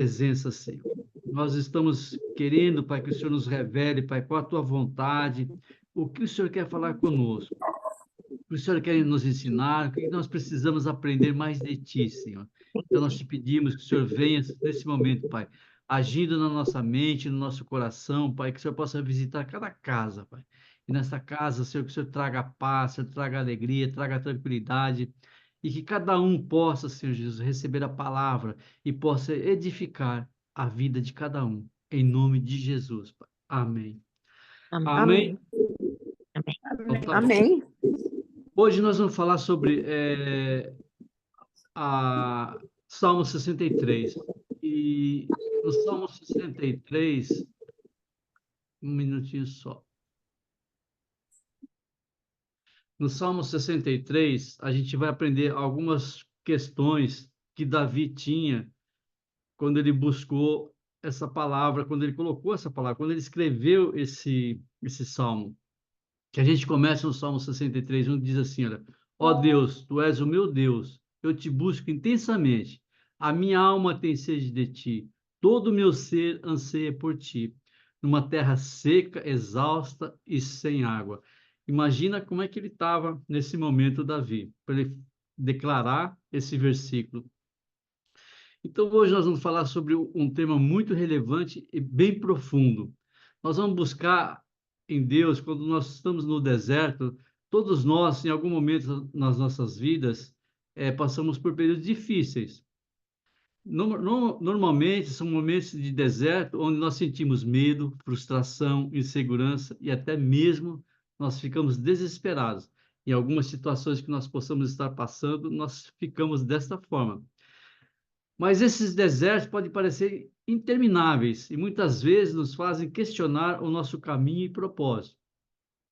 presença, Senhor. Nós estamos querendo, Pai, que o Senhor nos revele, Pai, qual a tua vontade, o que o Senhor quer falar conosco, o que o Senhor quer nos ensinar, o que nós precisamos aprender mais de ti, Senhor. Então, nós te pedimos que o Senhor venha nesse momento, Pai, agindo na nossa mente, no nosso coração, Pai, que o Senhor possa visitar cada casa, Pai. E nessa casa, Senhor, que o Senhor traga paz, Senhor, traga alegria, traga tranquilidade, e que cada um possa, Senhor Jesus, receber a palavra e possa edificar a vida de cada um. Em nome de Jesus, Pai. Amém. Amém. Amém. Amém. Então, tá bom. Amém. Hoje nós vamos falar sobre a Salmo 63. E no Salmo 63, um minutinho só. No Salmo 63, a gente vai aprender algumas questões que Davi tinha quando ele buscou essa palavra, quando ele colocou essa palavra, quando ele escreveu esse salmo. Que a gente começa no Salmo 63, onde diz assim, olha: ó Deus, tu és o meu Deus, eu te busco intensamente, a minha alma tem sede de ti, todo o meu ser anseia por ti, numa terra seca, exausta e sem água. Imagina como é que ele estava nesse momento, Davi, para ele declarar esse versículo. Então, hoje nós vamos falar sobre um tema muito relevante e bem profundo. Nós vamos buscar em Deus, quando nós estamos no deserto, todos nós, em algum momento nas nossas vidas, passamos por períodos difíceis. Normalmente, são momentos de deserto onde nós sentimos medo, frustração, insegurança e até mesmo nós ficamos desesperados. Em algumas situações que nós possamos estar passando, nós ficamos desta forma. Mas esses desertos podem parecer intermináveis e muitas vezes nos fazem questionar o nosso caminho e propósito.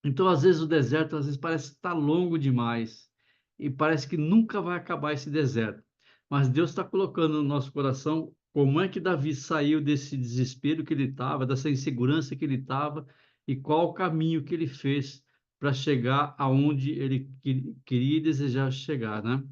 Então, às vezes, o deserto às vezes parece estar longo demais e parece que nunca vai acabar esse deserto. Mas Deus está colocando no nosso coração como é que Davi saiu desse desespero que ele estava, dessa insegurança que ele estava e qual o caminho que ele fez para chegar aonde ele queria e desejava chegar, né?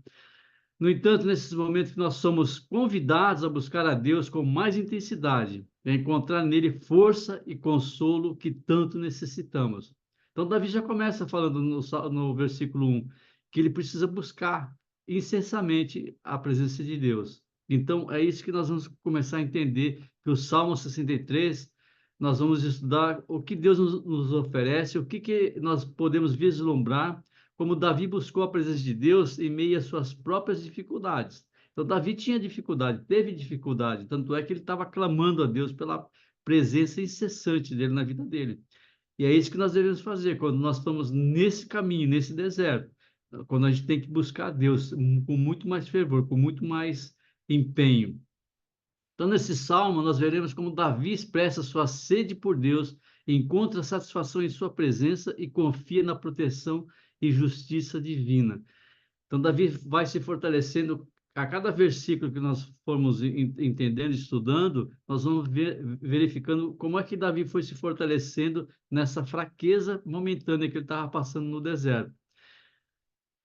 No entanto, nesses momentos que nós somos convidados a buscar a Deus com mais intensidade, a encontrar nele força e consolo que tanto necessitamos. Então, Davi já começa falando no versículo 1 que ele precisa buscar incessantemente a presença de Deus. Então, é isso que nós vamos começar a entender, que o Salmo 63, nós vamos estudar o que Deus nos oferece, o que nós podemos vislumbrar como Davi buscou a presença de Deus em meio às suas próprias dificuldades. Então, Davi tinha dificuldade, teve dificuldade, tanto é que ele estava clamando a Deus pela presença incessante dele na vida dele. E é isso que nós devemos fazer quando nós estamos nesse caminho, nesse deserto, quando a gente tem que buscar a Deus com muito mais fervor, com muito mais empenho. Então, nesse salmo, nós veremos como Davi expressa sua sede por Deus, encontra satisfação em sua presença e confia na proteção e justiça divina. Então, Davi vai se fortalecendo a cada versículo que nós formos entendendo, estudando, nós vamos verificando como é que Davi foi se fortalecendo nessa fraqueza momentânea que ele estava passando no deserto.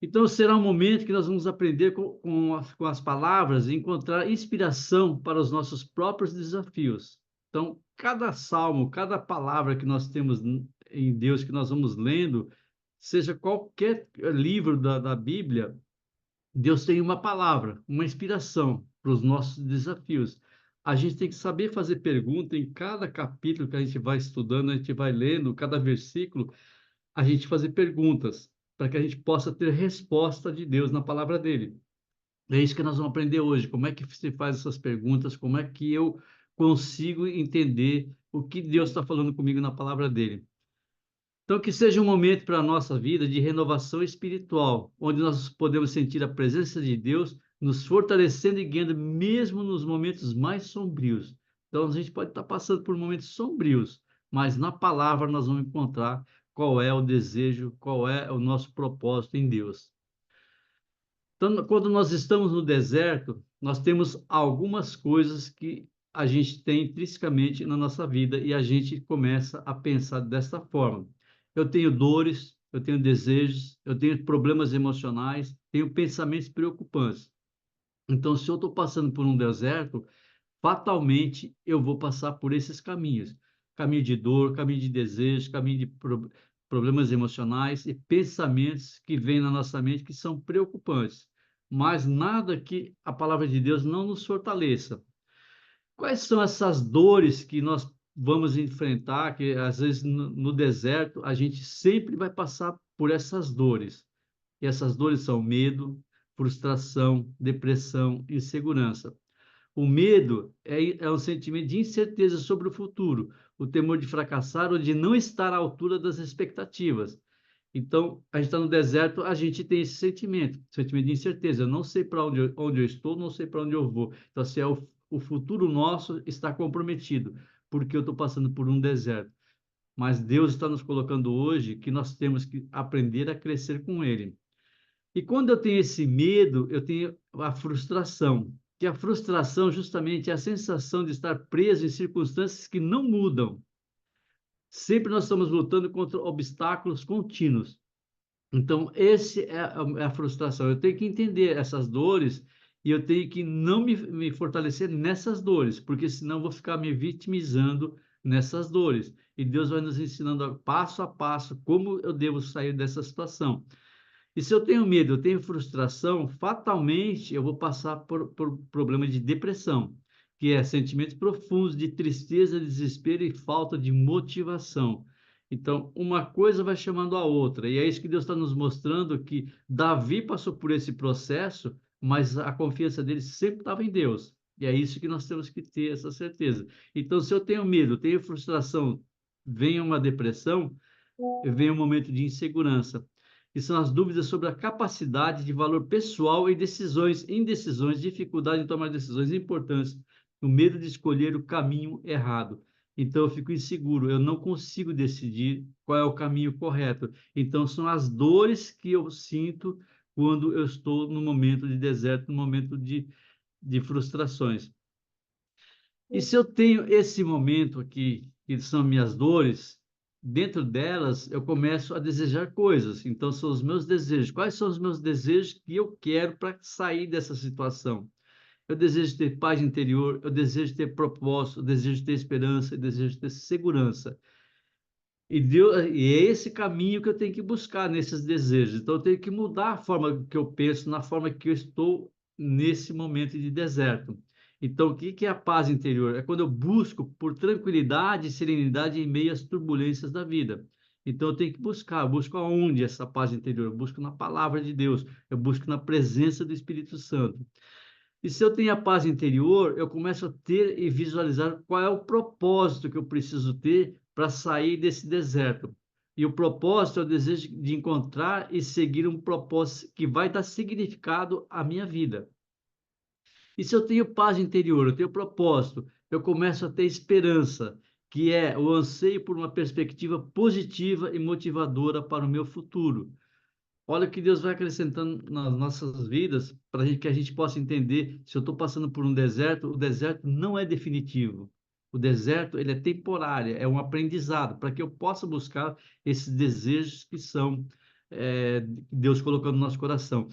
Então, será um momento que nós vamos aprender com as palavras e encontrar inspiração para os nossos próprios desafios. Então, cada salmo, cada palavra que nós temos em Deus, que nós vamos lendo, seja qualquer livro da Bíblia, Deus tem uma palavra, uma inspiração para os nossos desafios. A gente tem que saber fazer pergunta em cada capítulo que a gente vai estudando, a gente vai lendo, cada versículo, a gente fazer perguntas, para que a gente possa ter resposta de Deus na palavra dele. É isso que nós vamos aprender hoje. Como é que se faz essas perguntas? Como é que eu consigo entender o que Deus está falando comigo na palavra dele? Então, que seja um momento para a nossa vida de renovação espiritual, onde nós podemos sentir a presença de Deus nos fortalecendo e guiando, mesmo nos momentos mais sombrios. Então, a gente pode estar passando por momentos sombrios, mas na palavra nós vamos encontrar qual é o desejo, qual é o nosso propósito em Deus. Então, quando nós estamos no deserto, nós temos algumas coisas que a gente tem intrinsecamente na nossa vida e a gente começa a pensar desta forma. Eu tenho dores, eu tenho desejos, eu tenho problemas emocionais, tenho pensamentos preocupantes. Então, se eu estou passando por um deserto, fatalmente eu vou passar por esses caminhos. Caminho de dor, caminho de desejo, caminho de problemas emocionais e pensamentos que vêm na nossa mente que são preocupantes. Mas nada que a palavra de Deus não nos fortaleça. Quais são essas dores que nós vamos enfrentar, que às vezes no deserto a gente sempre vai passar por essas dores? E essas dores são medo, frustração, depressão, insegurança. O medo é um sentimento de incerteza sobre o futuro, o temor de fracassar ou de não estar à altura das expectativas. Então, a gente está no deserto, a gente tem esse sentimento de incerteza. Eu não sei para onde eu estou, não sei para onde eu vou. Então, assim, o futuro nosso está comprometido, porque eu estou passando por um deserto. Mas Deus está nos colocando hoje que nós temos que aprender a crescer com Ele. E quando eu tenho esse medo, eu tenho a frustração, que a frustração justamente é a sensação de estar preso em circunstâncias que não mudam. Sempre nós estamos lutando contra obstáculos contínuos. Então, esse é a frustração. Eu tenho que entender essas dores e eu tenho que não me fortalecer nessas dores, porque senão eu vou ficar me vitimizando nessas dores. E Deus vai nos ensinando passo a passo como eu devo sair dessa situação. E se eu tenho medo, eu tenho frustração, fatalmente eu vou passar por problema de depressão, que é sentimentos profundos de tristeza, desespero e falta de motivação. Então, uma coisa vai chamando a outra, e é isso que Deus está nos mostrando, que Davi passou por esse processo, mas a confiança dele sempre estava em Deus. E é isso que nós temos que ter essa certeza. Então, se eu tenho medo, tenho frustração, vem uma depressão, vem um momento de insegurança, que são as dúvidas sobre a capacidade de valor pessoal e decisões, indecisões, dificuldade em tomar decisões importantes, o medo de escolher o caminho errado. Então eu fico inseguro, eu não consigo decidir qual é o caminho correto. Então são as dores que eu sinto quando eu estou no momento de deserto, no momento de frustrações. E se eu tenho esse momento aqui, que são minhas dores, dentro delas eu começo a desejar coisas. Então, são os meus desejos. Quais são os meus desejos que eu quero para sair dessa situação? Eu desejo ter paz interior, eu desejo ter propósito, eu desejo ter esperança, eu desejo ter segurança. E é esse caminho que eu tenho que buscar nesses desejos. Então, eu tenho que mudar a forma que eu penso, na forma que eu estou nesse momento de deserto. Então, o que é a paz interior? É quando eu busco por tranquilidade e serenidade em meio às turbulências da vida. Então, eu tenho que buscar. Eu busco aonde essa paz interior? Eu busco na palavra de Deus. Eu busco na presença do Espírito Santo. E se eu tenho a paz interior, eu começo a ter e visualizar qual é o propósito que eu preciso ter para sair desse deserto. E o propósito é o desejo de encontrar e seguir um propósito que vai dar significado à minha vida. E se eu tenho paz interior, eu tenho propósito, eu começo a ter esperança, que é o anseio por uma perspectiva positiva e motivadora para o meu futuro. Olha o que Deus vai acrescentando nas nossas vidas para que a gente possa entender se eu estou passando por um deserto, o deserto não é definitivo. O deserto, ele é temporário, é um aprendizado para que eu possa buscar esses desejos que são Deus colocando no nosso coração.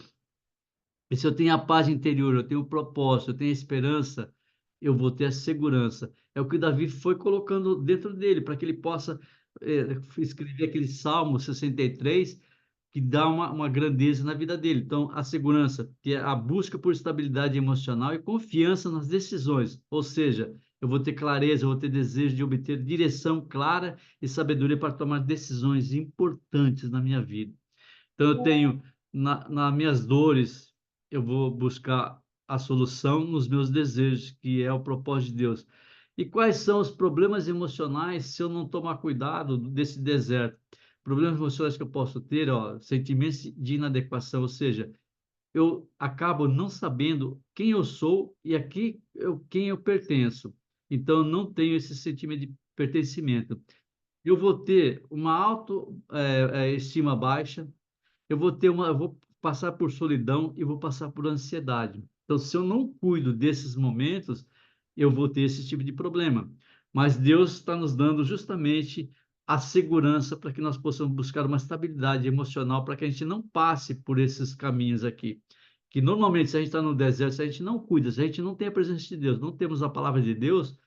E se eu tenho a paz interior, eu tenho o propósito, eu tenho a esperança, eu vou ter a segurança. É o que Davi foi colocando dentro dele, para que ele possa escrever aquele Salmo 63, que dá uma grandeza na vida dele. Então, a segurança, que é a busca por estabilidade emocional e confiança nas decisões. Ou seja, eu vou ter clareza, eu vou ter desejo de obter direção clara e sabedoria para tomar decisões importantes na minha vida. Então, eu tenho, nas minhas dores, eu vou buscar a solução nos meus desejos, que é o propósito de Deus. E quais são os problemas emocionais se eu não tomar cuidado desse deserto? Problemas emocionais que eu posso ter, ó, sentimentos de inadequação, ou seja, eu acabo não sabendo quem eu sou e quem eu pertenço. Então, eu não tenho esse sentimento de pertencimento. Eu vou ter uma autoestima baixa, eu vou passar por solidão e vou passar por ansiedade. Então, se eu não cuido desses momentos, eu vou ter esse tipo de problema. Mas Deus está nos dando justamente a segurança para que nós possamos buscar uma estabilidade emocional para que a gente não passe por esses caminhos aqui. que normalmente, se a gente está no deserto, se a gente não cuida, se a gente não tem a presença de Deus, não temos a palavra de Deus,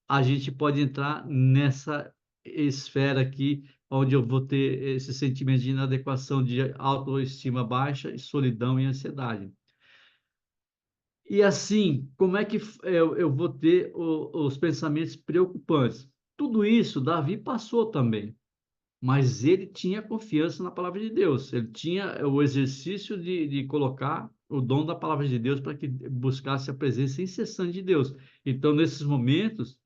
a gente pode entrar nessa esfera aqui, onde eu vou ter esse sentimento de inadequação, de autoestima baixa, e solidão e ansiedade. E assim, como é que eu vou ter os pensamentos preocupantes? Tudo isso Davi passou também, mas ele tinha confiança na palavra de Deus, ele tinha o exercício de colocar o dom da palavra de Deus para que buscasse a presença incessante de Deus. Então, nesses momentos,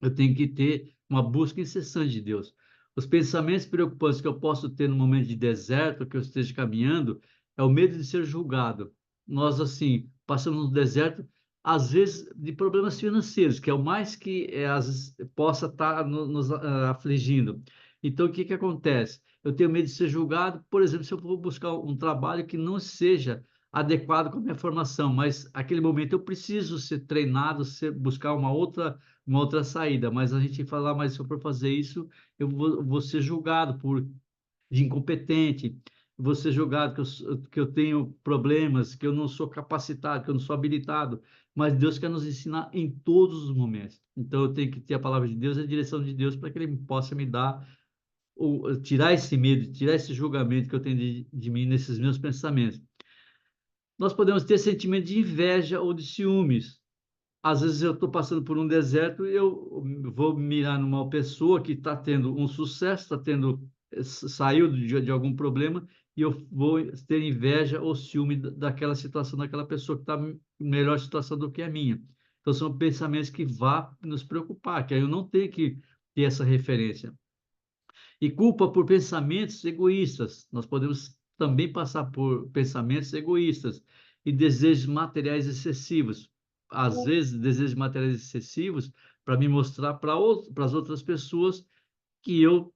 eu tenho que ter uma busca incessante de Deus. Os pensamentos preocupantes que eu posso ter no momento de deserto, que eu esteja caminhando, é o medo de ser julgado. Nós, assim, passamos no deserto, às vezes, de problemas financeiros, que é o mais que às vezes, possa estar nos afligindo. Então, o que que acontece? Eu tenho medo de ser julgado, por exemplo, se eu for buscar um trabalho que não seja adequado com a minha formação, mas aquele momento eu preciso ser treinado, buscar uma outra saída, mas a gente fala, mas se eu for fazer isso, vou ser julgado de incompetente, vou ser julgado que eu tenho problemas, que eu não sou capacitado, que eu não sou habilitado, mas Deus quer nos ensinar em todos os momentos. Então eu tenho que ter a palavra de Deus e a direção de Deus para que Ele possa me dar, ou tirar esse medo, tirar esse julgamento que eu tenho de mim nesses meus pensamentos. Nós podemos ter sentimento de inveja ou de ciúmes. Às vezes eu estou passando por um deserto e eu vou mirar numa pessoa que está tendo um sucesso, está tendo, saiu de algum problema, e eu vou ter inveja ou ciúme daquela situação, daquela pessoa que está em melhor situação do que a minha. Então são pensamentos que vão nos preocupar, que aí eu não tenho que ter essa referência. E culpa por pensamentos egoístas. Nós podemos também passar por pensamentos egoístas e desejos materiais excessivos. Às vezes, desejos materiais excessivos para me mostrar para as outras pessoas que eu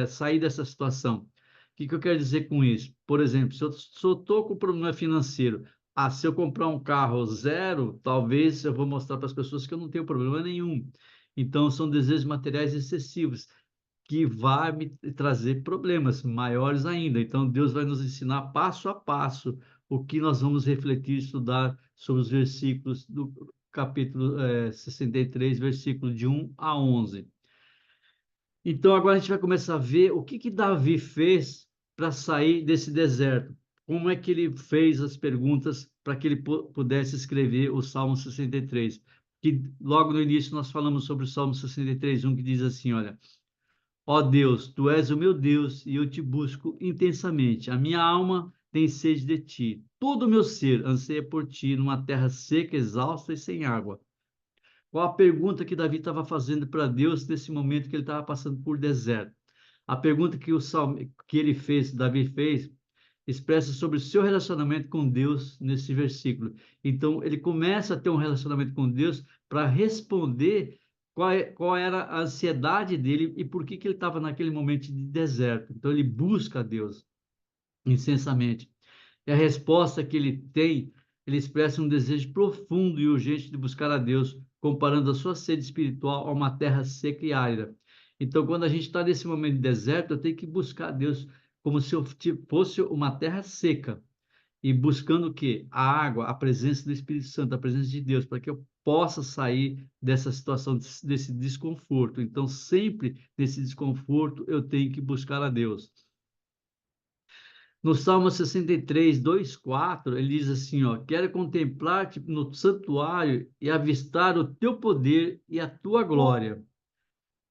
saí dessa situação. O que eu quero dizer com isso? Por exemplo, se eu estou com problema financeiro, se eu comprar um carro zero, talvez eu vou mostrar para as pessoas que eu não tenho problema nenhum. Então, são desejos materiais excessivos que vai me trazer problemas maiores ainda. Então, Deus vai nos ensinar passo a passo o que nós vamos refletir, estudar sobre os versículos do capítulo 63, versículo de 1 a 11. Então, agora a gente vai começar a ver o que Davi fez para sair desse deserto. Como é que ele fez as perguntas para que ele pudesse escrever o Salmo 63? Que logo no início nós falamos sobre o Salmo 63, que diz assim, olha: Ó Deus, tu és o meu Deus e eu te busco intensamente. A minha alma tem sede de ti. Todo o meu ser anseia por ti numa terra seca, exausta e sem água. Qual a pergunta que Davi estava fazendo para Deus nesse momento que ele estava passando por deserto? A pergunta que ele fez, Davi fez, expressa sobre o seu relacionamento com Deus nesse versículo. Então, ele começa a ter um relacionamento com Deus para responder qual era a ansiedade dele e por que ele estava naquele momento de deserto. Então, ele busca a Deus incessantemente. E a resposta que ele tem, ele expressa um desejo profundo e urgente de buscar a Deus, comparando a sua sede espiritual a uma terra seca e árida. Então, quando a gente está nesse momento de deserto, eu tenho que buscar a Deus como se eu fosse uma terra seca e buscando o quê? A água, a presença do Espírito Santo, a presença de Deus, para que eu possa sair dessa situação, desse desconforto. Então, sempre nesse desconforto, eu tenho que buscar a Deus. No Salmo 63, 2, 4, ele diz assim, ó: quero contemplar-te no santuário e avistar o teu poder e a tua glória.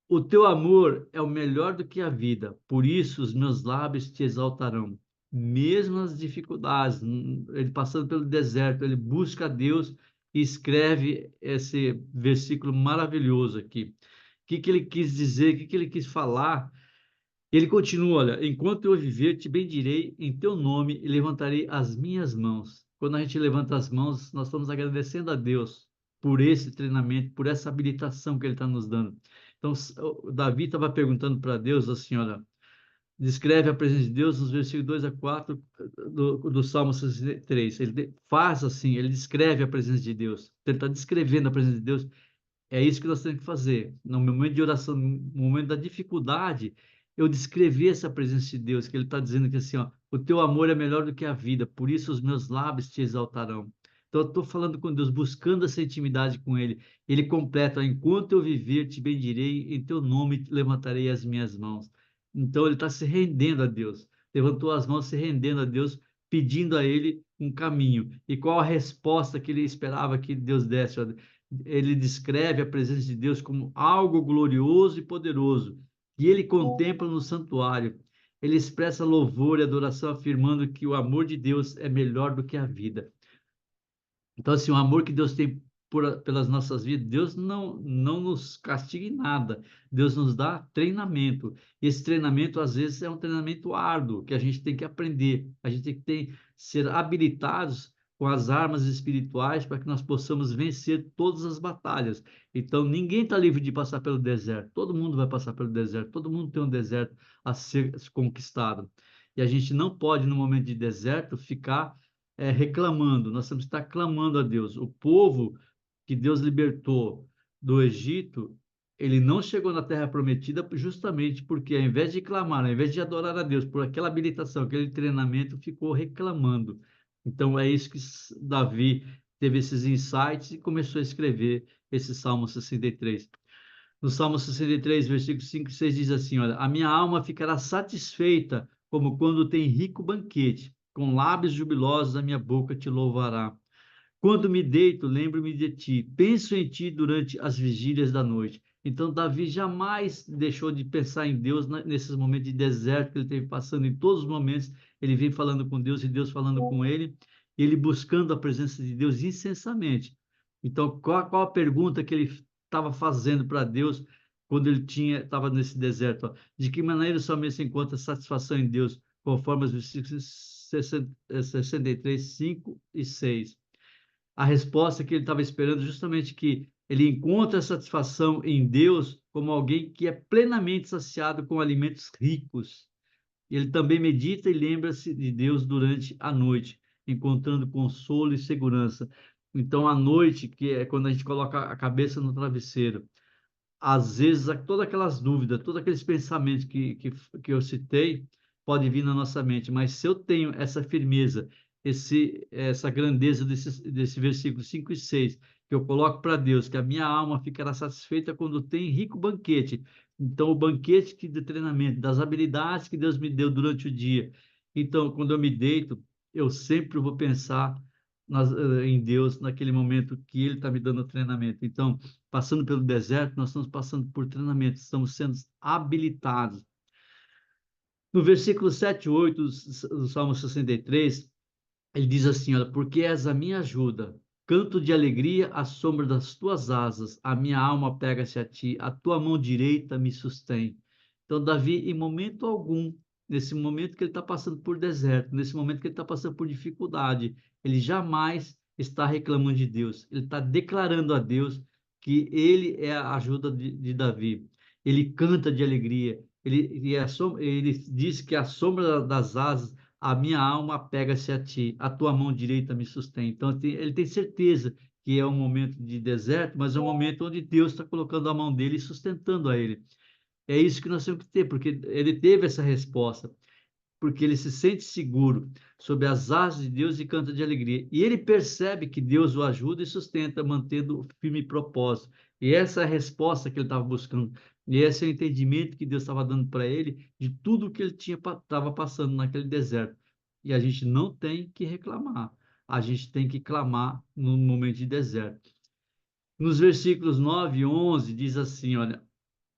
O teu amor é o melhor do que a vida, por isso os meus lábios te exaltarão. Mesmo nas dificuldades, ele passando pelo deserto, ele busca a Deus e escreve esse versículo maravilhoso aqui. O que ele quis dizer, o que ele quis falar? Ele continua, olha: enquanto eu viver, te bendirei em teu nome e levantarei as minhas mãos. Quando a gente levanta as mãos, nós estamos agradecendo a Deus por esse treinamento, por essa habilitação que ele está nos dando. Então, o Davi estava perguntando para Deus assim, olha, descreve a presença de Deus nos versículos 2 a 4 do Salmo 63. Ele faz assim, ele descreve a presença de Deus. Ele está descrevendo a presença de Deus. É isso que nós temos que fazer. No momento de oração, no momento da dificuldade, eu descrever essa presença de Deus, que ele está dizendo que assim, ó, O teu amor é melhor do que a vida, por isso os meus lábios te exaltarão. Então, eu estou falando com Deus, buscando essa intimidade com Ele. Ele completa: enquanto eu viver, te bendirei, em teu nome levantarei as minhas mãos. Então, ele está se rendendo a Deus. Levantou as mãos, se rendendo a Deus, pedindo a Ele um caminho. E qual a resposta que ele esperava que Deus desse? Ele descreve a presença de Deus como algo glorioso e poderoso, que ele contempla no santuário. Ele expressa louvor e adoração, afirmando que o amor de Deus é melhor do que a vida. Então, assim, o amor que Deus tem pelas nossas vidas, Deus não nos castiga em nada. Deus nos dá treinamento. E esse treinamento, às vezes, é um treinamento árduo, que a gente tem que aprender. A gente tem que ser habilitados com as armas espirituais para que nós possamos vencer todas as batalhas. Então, ninguém está livre de passar pelo deserto. Todo mundo vai passar pelo deserto. Todo mundo tem um deserto a ser conquistado. E a gente não pode, no momento de deserto, ficar reclamando. Nós temos que estar clamando a Deus. O povo que Deus libertou do Egito, ele não chegou na Terra Prometida justamente porque, ao invés de clamar, ao invés de adorar a Deus por aquela habilitação, aquele treinamento, ficou reclamando. Então, é isso que Davi teve esses insights e começou a escrever esse Salmo 63. No Salmo 63, versículos 5 e 6 diz assim: olha, a minha alma ficará satisfeita como quando tem rico banquete, com lábios jubilosos a minha boca te louvará. Quando me deito, lembro-me de ti, penso em ti durante as vigílias da noite. Então, Davi jamais deixou de pensar em Deus nesses momentos de deserto que ele teve passando. Em todos os momentos, ele vem falando com Deus e Deus falando com ele, e ele buscando a presença de Deus incessantemente. Então, qual a pergunta que ele estava fazendo para Deus quando ele estava nesse deserto? Ó? De que maneira somente se encontra satisfação em Deus, conforme os versículos 63, 5 e 6. A resposta que ele estava esperando, justamente que ele encontra satisfação em Deus como alguém que é plenamente saciado com alimentos ricos. Ele também medita e lembra-se de Deus durante a noite, encontrando consolo e segurança. Então, a noite, que é quando a gente coloca a cabeça no travesseiro, às vezes todas aquelas dúvidas, todos aqueles pensamentos que eu citei, pode vir na nossa mente, mas se eu tenho essa firmeza, essa grandeza desse versículo 5 e 6, que eu coloco para Deus, que a minha alma ficará satisfeita quando tem rico banquete. Então, o banquete de treinamento, das habilidades que Deus me deu durante o dia. Então, quando eu me deito, eu sempre vou pensar em Deus naquele momento que Ele está me dando treinamento. Então, passando pelo deserto, nós estamos passando por treinamento, estamos sendo habilitados. No versículo 7 e 8 do Salmo 63, ele diz assim: olha, porque és a minha ajuda, canto de alegria à sombra das tuas asas, a minha alma pega-se a ti, a tua mão direita me sustém. Então, Davi, em momento algum, nesse momento que ele está passando por deserto, nesse momento que ele está passando por dificuldade, ele jamais está reclamando de Deus, ele está declarando a Deus que ele é a ajuda de Davi. Ele canta de alegria, ele diz que a sombra das asas a minha alma pega-se a ti, a tua mão direita me sustém. Então, ele tem certeza que é um momento de deserto, mas é um momento onde Deus está colocando a mão dele e sustentando a ele. É isso que nós temos que ter, porque ele teve essa resposta, porque ele se sente seguro sob as asas de Deus e canta de alegria. E ele percebe que Deus o ajuda e sustenta, mantendo o firme propósito. E essa é a resposta que ele estava buscando. E esse é o entendimento que Deus estava dando para ele de tudo que ele estava passando naquele deserto. E a gente não tem que reclamar. A gente tem que clamar no momento de deserto. Nos versículos 9 e 11 diz assim, olha,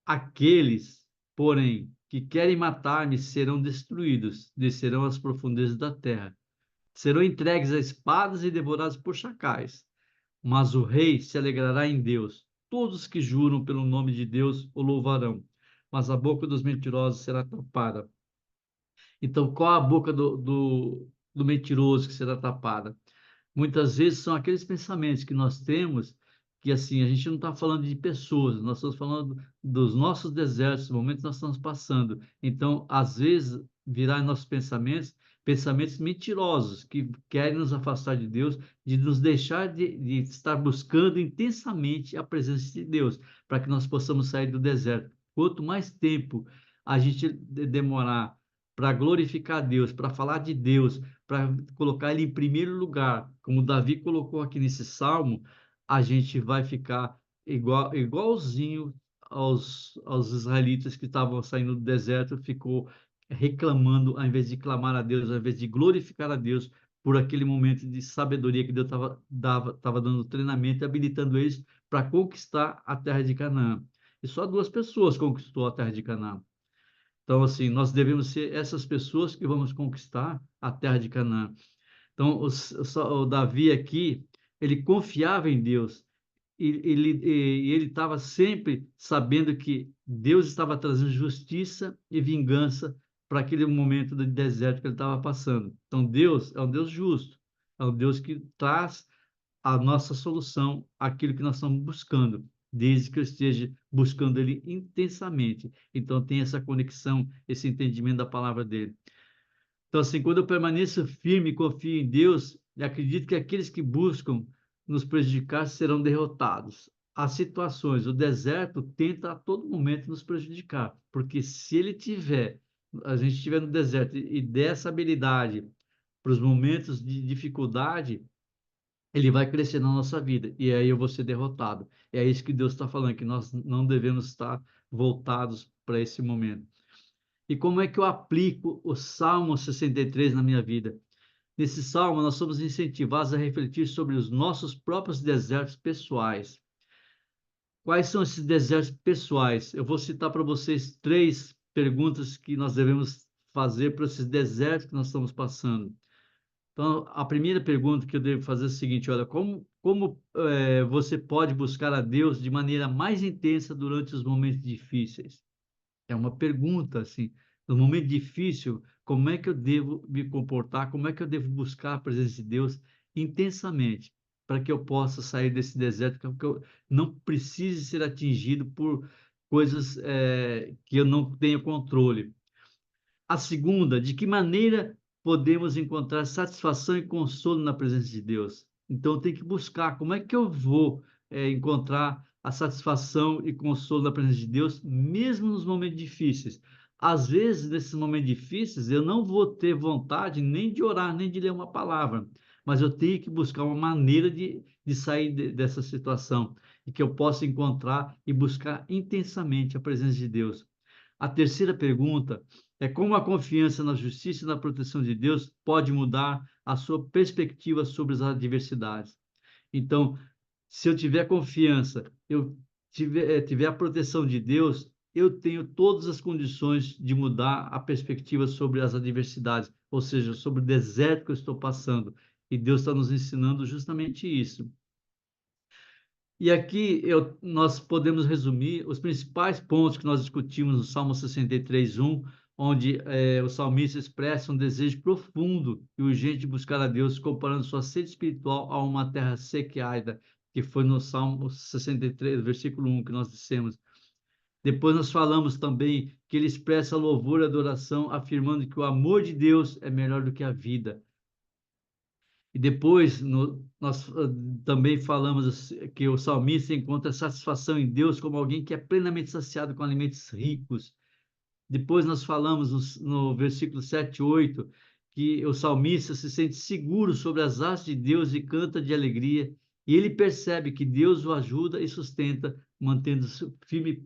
aqueles, porém, que querem matar-me serão destruídos, descerão às profundezas da terra. Serão entregues a espadas e devorados por chacais. Mas o rei se alegrará em Deus. Todos que juram pelo nome de Deus o louvarão. Mas a boca dos mentirosos será tapada. Então, qual a boca do mentiroso que será tapada? Muitas vezes são aqueles pensamentos que nós temos que, assim, a gente não está falando de pessoas, nós estamos falando dos nossos desertos, momentos que nós estamos passando. Então, às vezes, virá em nossos pensamentos, pensamentos mentirosos, que querem nos afastar de Deus, de nos deixar de estar buscando intensamente a presença de Deus, para que nós possamos sair do deserto. Quanto mais tempo a gente demorar para glorificar a Deus, para falar de Deus, para colocar Ele em primeiro lugar, como Davi colocou aqui nesse salmo, a gente vai ficar igualzinho aos israelitas que estavam saindo do deserto, ficou reclamando, ao invés de clamar a Deus, ao invés de glorificar a Deus por aquele momento de sabedoria que Deus estava dando treinamento e habilitando eles para conquistar a terra de Canaã. E só duas pessoas conquistou a terra de Canaã. Então, assim, nós devemos ser essas pessoas que vamos conquistar a terra de Canaã. Então, o Davi aqui, ele confiava em Deus. Ele estava sempre sabendo que Deus estava trazendo justiça e vingança para aquele momento do deserto que ele estava passando. Então, Deus é um Deus justo, é um Deus que traz a nossa solução, aquilo que nós estamos buscando, desde que eu esteja buscando Ele intensamente. Então, tem essa conexão, esse entendimento da palavra dele. Então, assim, quando eu permaneço firme e confio em Deus, eu acredito que aqueles que buscam nos prejudicar serão derrotados. As situações, o deserto tenta a todo momento nos prejudicar, porque se ele tiver, a gente estiver no deserto e der essa habilidade para os momentos de dificuldade, ele vai crescer na nossa vida e aí eu vou ser derrotado. É isso que Deus está falando, que nós não devemos estar voltados para esse momento. E como é que eu aplico o Salmo 63 na minha vida? Nesse salmo, nós somos incentivados a refletir sobre os nossos próprios desertos pessoais. Quais são esses desertos pessoais? Eu vou citar para vocês três perguntas que nós devemos fazer para esses desertos que nós estamos passando. Então, a primeira pergunta que eu devo fazer é a seguinte: olha, como você pode buscar a Deus de maneira mais intensa durante os momentos difíceis? É uma pergunta, assim, no momento difícil, como é que eu devo me comportar? Como é que eu devo buscar a presença de Deus intensamente, para que eu possa sair desse deserto, que eu não precise ser atingido por coisas que eu não tenho controle. A segunda, de que maneira podemos encontrar satisfação e consolo na presença de Deus? Então, eu tenho que buscar como é que eu vou encontrar a satisfação e consolo na presença de Deus, mesmo nos momentos difíceis. Às vezes, nesses momentos difíceis, eu não vou ter vontade nem de orar, nem de ler uma palavra, mas eu tenho que buscar uma maneira de sair dessa situação e que eu possa encontrar e buscar intensamente a presença de Deus. A terceira pergunta é como a confiança na justiça e na proteção de Deus pode mudar a sua perspectiva sobre as adversidades. Então, se eu tiver confiança, eu tiver a proteção de Deus, eu tenho todas as condições de mudar a perspectiva sobre as adversidades, ou seja, sobre o deserto que eu estou passando. E Deus está nos ensinando justamente isso. E aqui nós podemos resumir os principais pontos que nós discutimos no Salmo 63:1, onde o salmista expressa um desejo profundo e urgente de buscar a Deus, comparando sua sede espiritual a uma terra seca e árida, que foi no Salmo 63, versículo 1, que nós dissemos. Depois nós falamos também que ele expressa louvor e adoração, afirmando que o amor de Deus é melhor do que a vida. E depois nós também falamos que o salmista encontra satisfação em Deus como alguém que é plenamente saciado com alimentos ricos. Depois nós falamos no versículo 7 e 8 que o salmista se sente seguro sobre as asas de Deus e canta de alegria. E ele percebe que Deus o ajuda e sustenta, mantendo-se firme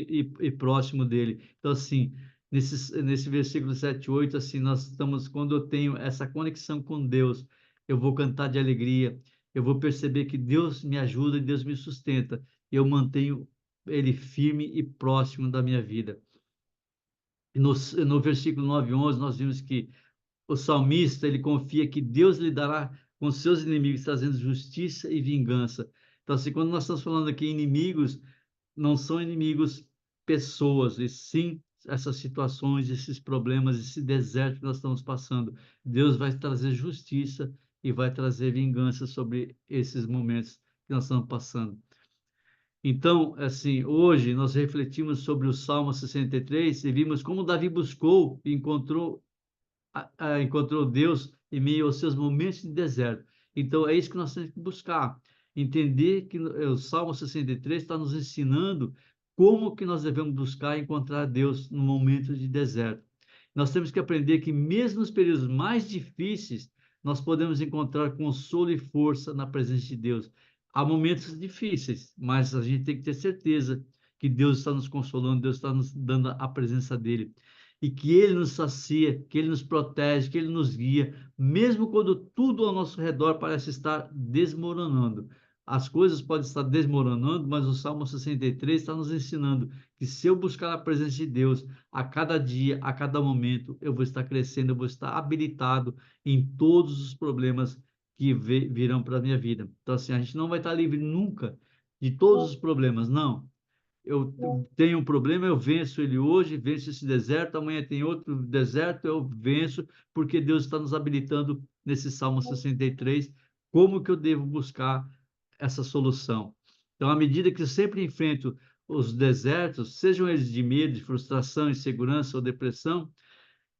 e próximo dele. Então, assim, nesse versículo 7 e 8, assim, nós estamos, quando eu tenho essa conexão com Deus, eu vou cantar de alegria, eu vou perceber que Deus me ajuda e Deus me sustenta, eu mantenho ele firme e próximo da minha vida. E no versículo 9 e 11, nós vimos que o salmista, ele confia que Deus lidará com seus inimigos, trazendo justiça e vingança. Então, assim, quando nós estamos falando aqui inimigos, não são inimigos pessoas, e sim essas situações, esses problemas, esse deserto que nós estamos passando. Deus vai trazer justiça e vai trazer vingança sobre esses momentos que nós estamos passando. Então, assim, hoje nós refletimos sobre o Salmo 63 e vimos como Davi buscou e encontrou Deus em meio aos seus momentos de deserto. Então, é isso que nós temos que buscar. Entender que o Salmo 63 está nos ensinando como que nós devemos buscar encontrar Deus no momento de deserto. Nós temos que aprender que mesmo nos períodos mais difíceis, nós podemos encontrar consolo e força na presença de Deus. Há momentos difíceis, mas a gente tem que ter certeza que Deus está nos consolando, Deus está nos dando a presença dele. E que ele nos sacia, que ele nos protege, que ele nos guia, mesmo quando tudo ao nosso redor parece estar desmoronando. As coisas podem estar desmoronando, mas o Salmo 63 está nos ensinando que se eu buscar a presença de Deus, a cada dia, a cada momento, eu vou estar crescendo, eu vou estar habilitado em todos os problemas que virão para a minha vida. Então, assim, a gente não vai estar livre nunca de todos os problemas, não. Eu tenho um problema, eu venço ele hoje, venço esse deserto, amanhã tem outro deserto, eu venço, porque Deus está nos habilitando nesse Salmo 63, como que eu devo buscar essa solução. Então, à medida que eu sempre enfrento os desertos, sejam eles de medo, de frustração, insegurança ou depressão,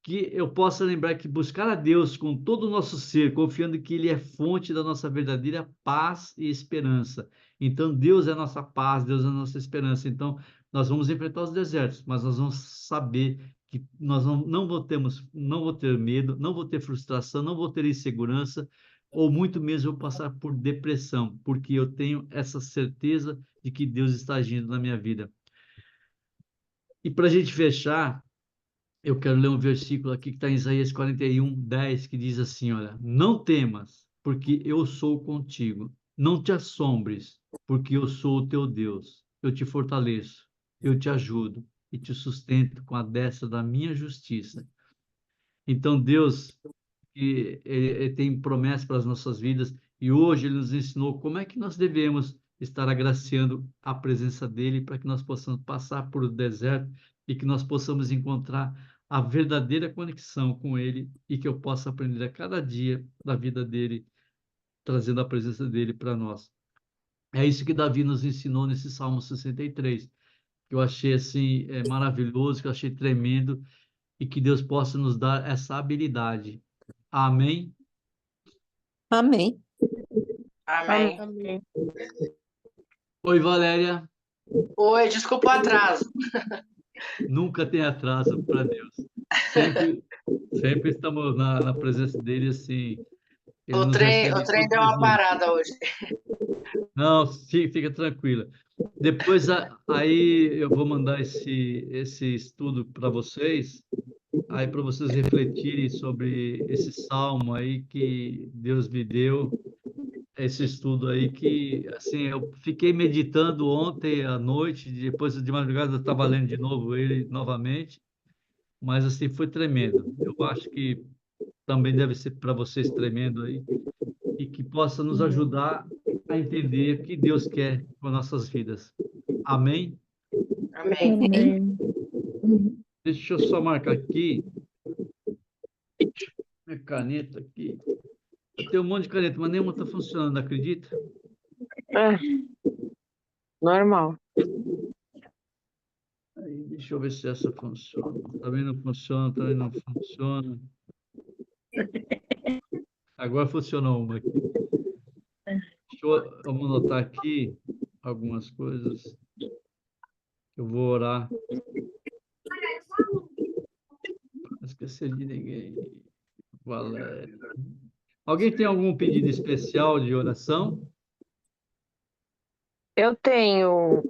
que eu possa lembrar que buscar a Deus com todo o nosso ser, confiando que Ele é fonte da nossa verdadeira paz e esperança. Então, Deus é a nossa paz, Deus é a nossa esperança. Então, nós vamos enfrentar os desertos, mas nós vamos saber que nós não vou ter medo, não vou ter frustração, não vou ter insegurança, ou muito menos vou passar por depressão, porque eu tenho essa certeza de que Deus está agindo na minha vida. E para a gente fechar, eu quero ler um versículo aqui que está em Isaías 41:10, que diz assim, olha, não temas, porque eu sou contigo. Não te assombres, porque eu sou o teu Deus. Eu te fortaleço, eu te ajudo e te sustento com a destra da minha justiça. Então, Deus, ele tem promessas para as nossas vidas e hoje ele nos ensinou como é que nós devemos estar agraciando a presença dele para que nós possamos passar por o deserto e que nós possamos encontrar a verdadeira conexão com ele e que eu possa aprender a cada dia da vida dele, trazendo a presença dele para nós. É isso que Davi nos ensinou nesse Salmo 63, que eu achei assim maravilhoso, que eu achei tremendo e que Deus possa nos dar essa habilidade. Amém? Amém. Amém. Amém. Oi, Valéria. Oi, desculpa o atraso. Nunca tem atraso para Deus. Sempre, sempre estamos na presença dele, assim. Ele O nos trem recebe deu todos os uma dias. parada hoje. Não, fica tranquila. Depois, aí, eu vou mandar esse estudo para vocês, aí para vocês refletirem sobre esse salmo aí que Deus me deu, esse estudo aí que, assim, eu fiquei meditando ontem à noite, depois de madrugada eu estava lendo de novo ele novamente, mas assim foi tremendo. Eu acho que também deve ser para vocês tremendo aí e que possa nos ajudar a entender o que Deus quer com nossas vidas. Amém? Amém. Amém. Deixa eu só marcar aqui minha caneta aqui. Eu tenho um monte de caneta, mas nenhuma está funcionando, acredita? É, normal. Aí, deixa eu ver se essa funciona. Também não funciona, também não funciona. Agora funcionou uma aqui. Vamos anotar aqui algumas coisas. Eu vou orar. Não esquecer de ninguém. Valéria. Alguém tem algum pedido especial de oração? Eu tenho,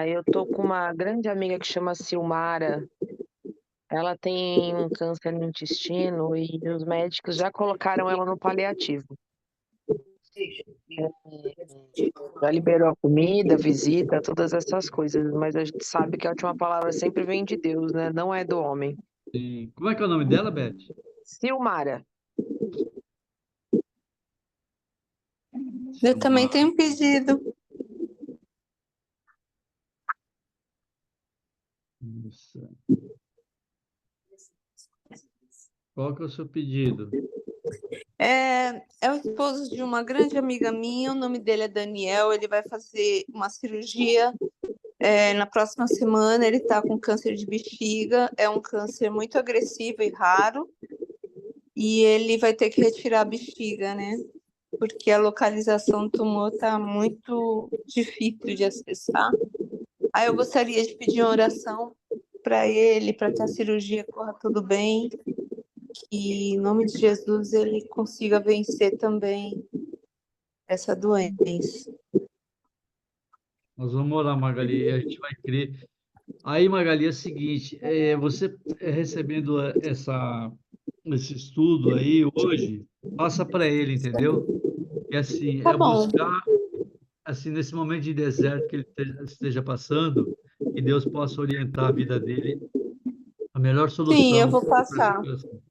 eu tô com uma grande amiga que chama Silmara. Ela tem um câncer no intestino e os médicos já colocaram ela no paliativo. Já liberou a comida, a visita, todas essas coisas, mas a gente sabe que a última palavra sempre vem de Deus, né? Não é do homem. E como é que é o nome dela, Beth? Silmara. Eu também tenho um pedido. Nossa. Qual que é o seu pedido? É o esposo de uma grande amiga minha, o nome dele é Daniel, ele vai fazer uma cirurgia na próxima semana, ele está com câncer de bexiga, é um câncer muito agressivo e raro, e ele vai ter que retirar a bexiga, né? Porque a localização do tumor está muito difícil de acessar. Aí eu gostaria de pedir uma oração para ele, para que a cirurgia corra tudo bem, que em nome de Jesus ele consiga vencer também essa doença. Nós vamos orar, Magali, e a gente vai crer. Aí, Magali, é o seguinte, você recebendo esse estudo aí hoje, passa para ele, entendeu? E assim, Tá é bom. buscar, assim, nesse momento de deserto que ele esteja passando, que Deus possa orientar a vida dele, a melhor Sim, eu solução vou para essa passar. situação.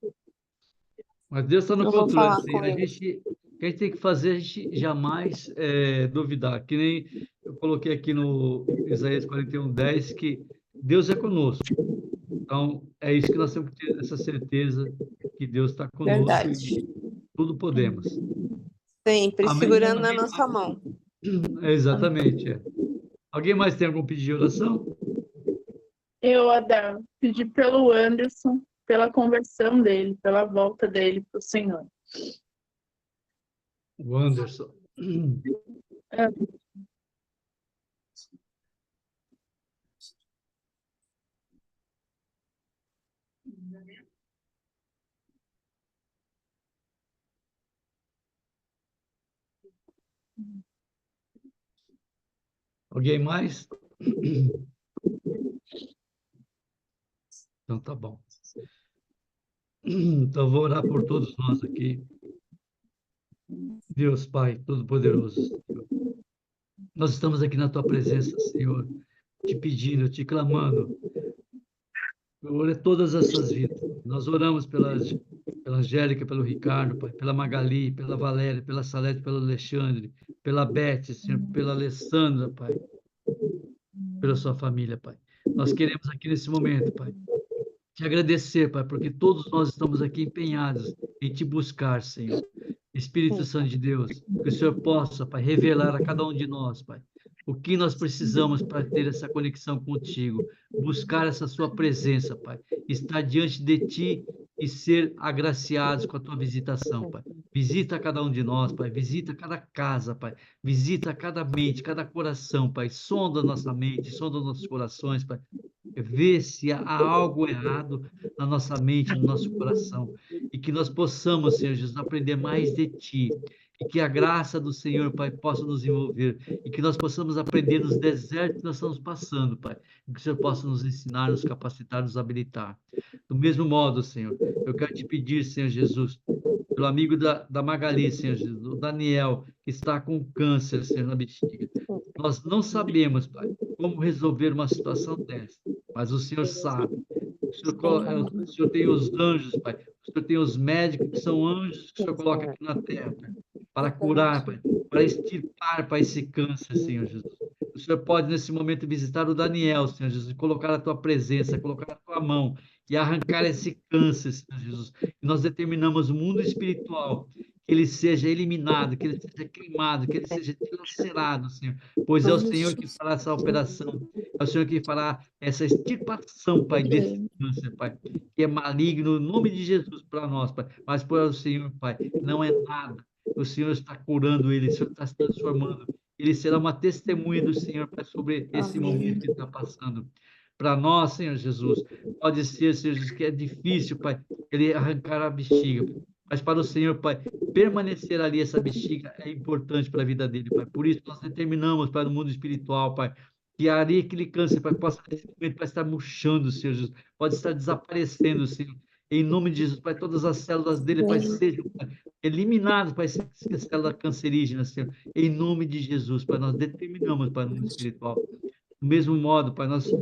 Mas Deus está no Eu vou controle, falar assim, com ele. o que a gente tem que fazer, a gente jamais duvidar, que nem eu coloquei aqui no Isaías 41:10, que Deus é conosco. Então, é isso que nós temos que ter essa certeza que Deus está conosco Verdade. e tudo podemos. Sempre Amém? segurando na nossa mão. Exatamente. Alguém mais tem algum pedido de oração? Eu, Adão, pedi pelo Anderson, pela conversão dele, pela volta dele para o Senhor. O Anderson. É, Alguém mais? Então, tá bom. Então, vou orar por todos nós aqui. Deus Pai Todo-Poderoso, Senhor. Nós estamos aqui na Tua presença, Senhor, te pedindo, te clamando. Ore todas essas vidas. Nós oramos pela Angélica, pelo Ricardo, Pai, pela Magali, pela Valéria, pela Salete, pelo Alexandre, pela Beth, Senhor, pela Alessandra, Pai, pela sua família, Pai. Nós queremos aqui nesse momento, Pai, te agradecer, Pai, porque todos nós estamos aqui empenhados em te buscar, Senhor. Espírito Santo de Deus, que o Senhor possa, Pai, revelar a cada um de nós, Pai, o que nós precisamos para ter essa conexão contigo, buscar essa sua presença, Pai, estar diante de ti e ser agraciados com a tua visitação, Pai. Visita cada um de nós, Pai, visita cada casa, Pai, visita cada mente, cada coração, Pai, sonda nossa mente, sonda nossos corações, Pai, vê se há algo errado na nossa mente, no nosso coração, e que nós possamos, Senhor Jesus, aprender mais de Ti, e que a graça do Senhor, Pai, possa nos envolver, e que nós possamos aprender nos desertos que nós estamos passando, Pai, e que o Senhor possa nos ensinar, nos capacitar, nos habilitar. Do mesmo modo, Senhor, eu quero te pedir, Senhor Jesus, pelo amigo da Magali, Senhor Jesus, o Daniel, que está com câncer, Senhor, na bexiga. Nós não sabemos, Pai, como resolver uma situação dessa, mas o Senhor sabe. O Senhor tem os anjos, Pai. O Senhor tem os médicos que são anjos que o Senhor coloca aqui na terra, Pai, para curar, Pai, para extirpar, Pai, esse câncer, Senhor Jesus. O Senhor pode, nesse momento, visitar o Daniel, Senhor Jesus, e colocar a tua presença, colocar a tua mão e arrancar esse câncer, Senhor Jesus. E nós determinamos o mundo espiritual, que ele seja eliminado, que ele seja queimado, que ele seja dilacerado, Senhor, pois é o Senhor que fará essa operação, é o Senhor que fará essa extirpação, Pai, desse câncer, Pai, que é maligno, no nome de Jesus para nós, Pai, mas para o Senhor, Pai, não é nada. O Senhor está curando ele, o Senhor está se transformando. Ele será uma testemunha do Senhor, Pai, sobre esse momento que está passando. Para nós, Senhor Jesus, pode ser, Senhor Jesus, que é difícil, Pai, ele arrancar a bexiga, mas para o Senhor, Pai, permanecer ali essa bexiga é importante para a vida dele, Pai. Por isso nós determinamos, Pai, no mundo espiritual, Pai, que ali aquele câncer, Pai, possa nesse momento estar murchando, Senhor Jesus, pode estar desaparecendo, Senhor. Em nome de Jesus, Pai, todas as células dele, Pai, sejam, Pai, eliminadas, Pai, essa célula cancerígena, Senhor. Em nome de Jesus, Pai, nós determinamos, Pai, no mundo espiritual. Do mesmo modo, Pai, nós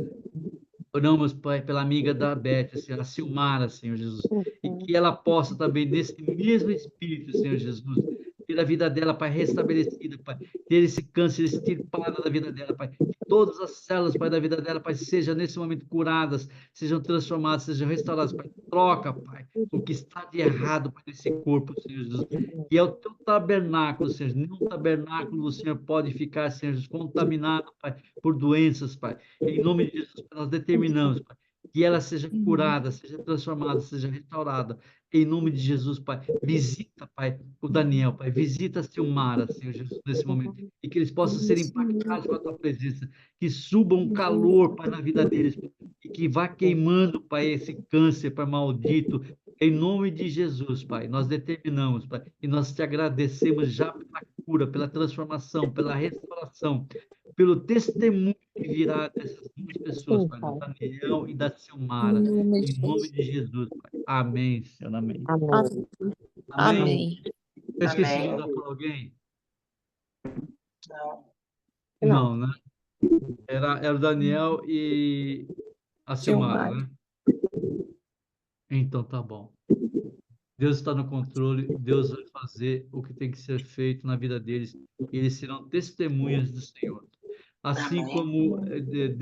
oramos, Pai, pela amiga da Beth, Senhor, a Silmara, Senhor Jesus, e que ela possa também, nesse mesmo espírito, Senhor Jesus, ter a vida dela, Pai, restabelecida, Pai, ter esse câncer extirpado da vida dela, Pai, que todas as células, Pai, da vida dela, Pai, sejam nesse momento curadas, sejam transformadas, sejam restauradas, Pai, troca, Pai, o que está de errado, Pai, nesse corpo, Senhor Jesus, que é o teu tabernáculo, Senhor, nenhum tabernáculo o Senhor pode ficar, Senhor Jesus, contaminado, Pai, por doenças, Pai, em nome de Jesus, nós determinamos, Pai, que ela seja curada, seja transformada, seja restaurada. Em nome de Jesus, Pai. Visita, Pai, o Daniel, Pai. Visita a Silmara, Senhor Jesus, nesse momento. E que eles possam ser impactados com a tua presença. Que suba um calor, Pai, na vida deles. E que vá queimando, Pai, esse câncer, Pai, maldito. Em nome de Jesus, Pai. Nós determinamos, Pai. E nós te agradecemos já pela cura, pela transformação, pela restauração, pelo testemunho que virá dessas duas pessoas, Pai, do Daniel e da Silmara. Em nome de Jesus, Pai. Amém, Senhor. Amém. Amém. Amém. Amém. Eu esqueci de Amém. orar por alguém? Não. Não, né? Era o Daniel e a Silmara, Silmara. né? Então tá bom. Deus está no controle, Deus vai fazer o que tem que ser feito na vida deles, e eles serão testemunhas do Senhor. Assim Amém. como